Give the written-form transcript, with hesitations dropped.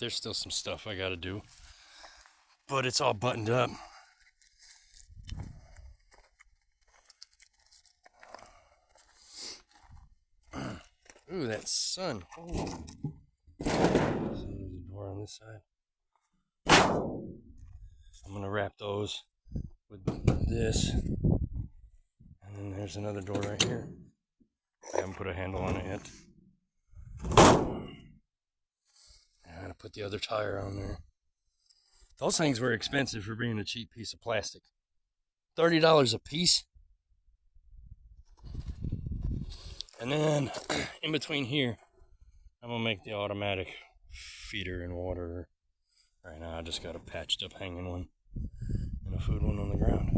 There's still some stuff I gotta do, but it's all buttoned up. Ooh, that sun. Oh. There's a door on this side. I'm gonna wrap those with this. And then there's another door right here. I haven't put a handle on it yet. I'm gonna put the other tire on there. Those things were expensive for being a cheap piece of plastic. $30 a piece. And then in between here, I'm gonna make the automatic feeder and water. Right now I just got a patched up hanging one and a food one on the ground.